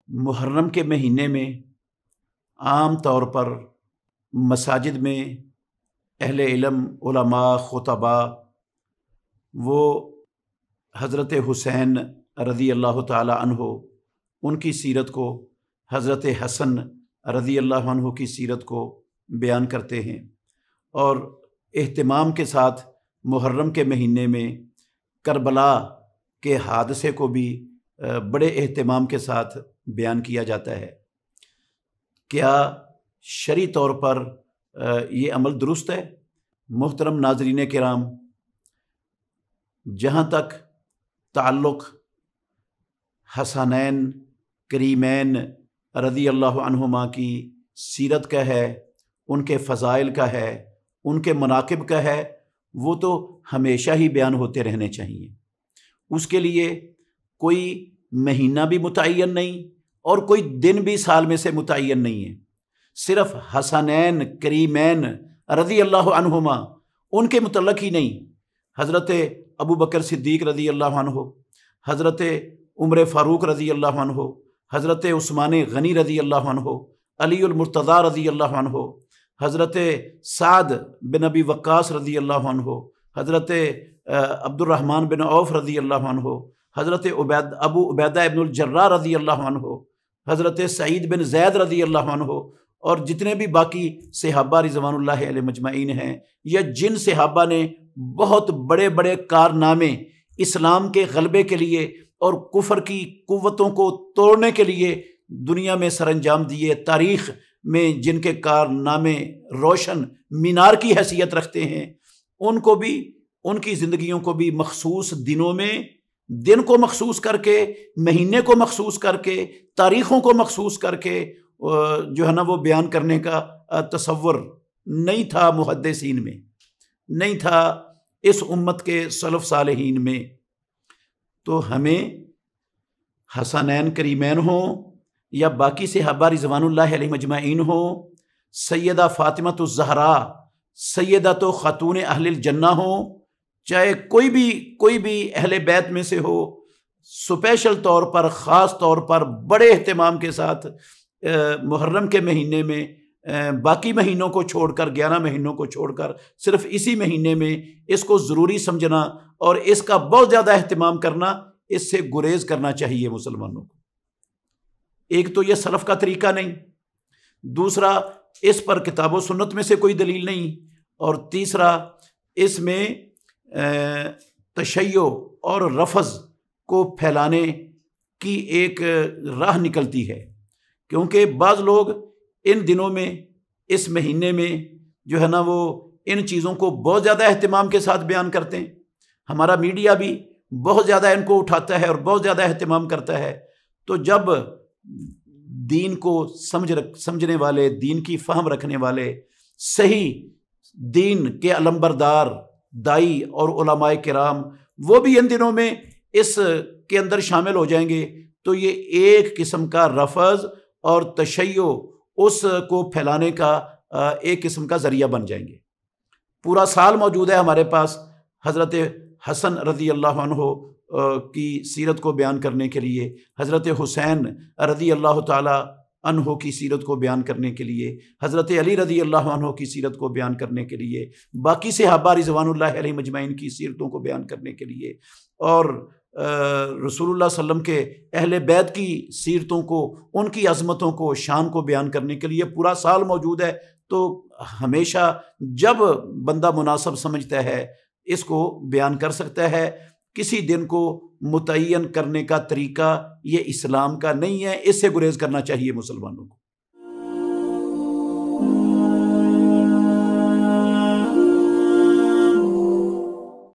محرم کے مہینے میں عام طور پر مساجد میں اہل علم، علماء، خطباء وہ حضرت حسین رضی اللہ تعالی عنہ ان کی سیرت کو، حضرت حسن رضی اللہ عنہ کی سیرت کو بیان کرتے ہیں، اور اہتمام کے ساتھ محرم کے مہینے میں کربلا کے حادثے کو بھی بڑے اہتمام کے ساتھ بیان کیا جاتا ہے۔ کیا شرعی طور پر یہ عمل درست ہے؟ محترم ناظرین کرام، جہاں تک تعلق حسنین کریمین رضی اللہ عنہما کی سیرت کا ہے، ان کے فضائل کا ہے، ان کے مناقب کا ہے، وہ تو ہمیشہ ہی بیان ہوتے رہنے چاہیے۔ اس کے لیے کوئی مہینہ بھی متعین نہیں اور کوئی دن بھی سال میں سے متعین نہیں ہے۔ صرف حسنین کریمین رضی اللہ عنہما ان کے متعلق ہی نہیں، حضرت ابو بکر صدیق رضی اللہ عنہ، حضرت عمر فاروق رضی اللہ عنہ، حضرت عثمان غنی رضی اللہ عنہ، علی المرتضیٰ رضی اللہ عنہ، حضرت سعد بن ابی وقاص رضی اللہ عنہ، حضرت عبد الرحمن بن عوف رضی اللہ عنہ، حضرت ابو عبیدہ ابن الجراح رضی اللہ عنہ، حضرت سعید بن زید رضی اللہ عنہ، اور جتنے بھی باقی صحابہ رضوان اللہ علیہ مجمعین ہیں، یا جن صحابہ نے بہت بڑے بڑے کارنامے اسلام کے غلبے کے لیے اور کفر کی قوتوں کو توڑنے کے لیے دنیا میں سر انجام دیے، تاریخ میں جن کے کارنامے روشن مینار کی حیثیت رکھتے ہیں، ان کو بھی، ان کی زندگیوں کو بھی مخصوص دنوں میں، دن کو مخصوص کر کے، مہینے کو مخصوص کر کے، تاریخوں کو مخصوص کر کے جو ہے نا وہ بیان کرنے کا تصور نہیں تھا محدثین میں، نہیں تھا اس امت کے سلف صالحین میں۔ تو ہمیں حسنین کریمین ہوں یا باقی صحابہ رضوان اللہ علیہ مجمعین ہوں، سیدہ فاطمۃ الزہراء سیدۃ خاتون اہل الجنہ ہوں، چاہے کوئی بھی اہل بیت میں سے ہو، سپیشل طور پر، خاص طور پر بڑے اہتمام کے ساتھ محرم کے مہینے میں باقی مہینوں کو چھوڑ کر، 11 مہینوں کو چھوڑ کر صرف اسی مہینے میں اس کو ضروری سمجھنا اور اس کا بہت زیادہ اہتمام کرنا، اس سے گریز کرنا چاہیے مسلمانوں کو۔ ایک تو یہ سلف کا طریقہ نہیں، دوسرا اس پر کتاب و سنت میں سے کوئی دلیل نہیں، اور تیسرا اس میں تشیع اور رفض کو پھیلانے کی ایک راہ نکلتی ہے، کیونکہ بعض لوگ ان دنوں میں، اس مہینے میں جو ہے نا وہ ان چیزوں کو بہت زیادہ اہتمام کے ساتھ بیان کرتے ہیں۔ ہمارا میڈیا بھی بہت زیادہ ان کو اٹھاتا ہے اور بہت زیادہ اہتمام کرتا ہے۔ تو جب دین کو سمجھنے والے، دین کی فہم رکھنے والے، صحیح دین کے علمبردار دائی اور علماء کرام وہ بھی ان دنوں میں اس کے اندر شامل ہو جائیں گے، تو یہ ایک قسم کا رفض اور تشیع اس کو پھیلانے کا ایک قسم کا ذریعہ بن جائیں گے۔ پورا سال موجود ہے ہمارے پاس حضرت حسن رضی اللہ عنہ کی سیرت کو بیان کرنے کے لیے، حضرت حسین رضی اللہ تعالی عنہ کی سیرت کو بیان کرنے کے لیے، حضرت علی رضی اللہ عنہ کی سیرت کو بیان کرنے کے لیے، باقی صحابہ رضوان اللہ علیہ مجمعین کی سیرتوں کو بیان کرنے کے لیے، اور رسول اللہ صلی اللہ علیہ وسلم کے اہل بیت کی سیرتوں کو، ان کی عظمتوں کو، شان کو بیان کرنے کے لیے پورا سال موجود ہے۔ تو ہمیشہ جب بندہ مناسب سمجھتا ہے اس کو بیان کر سکتا ہے۔ کسی دن کو متعین کرنے کا طریقہ یہ اسلام کا نہیں ہے، اس سے گریز کرنا چاہیے مسلمانوں کو۔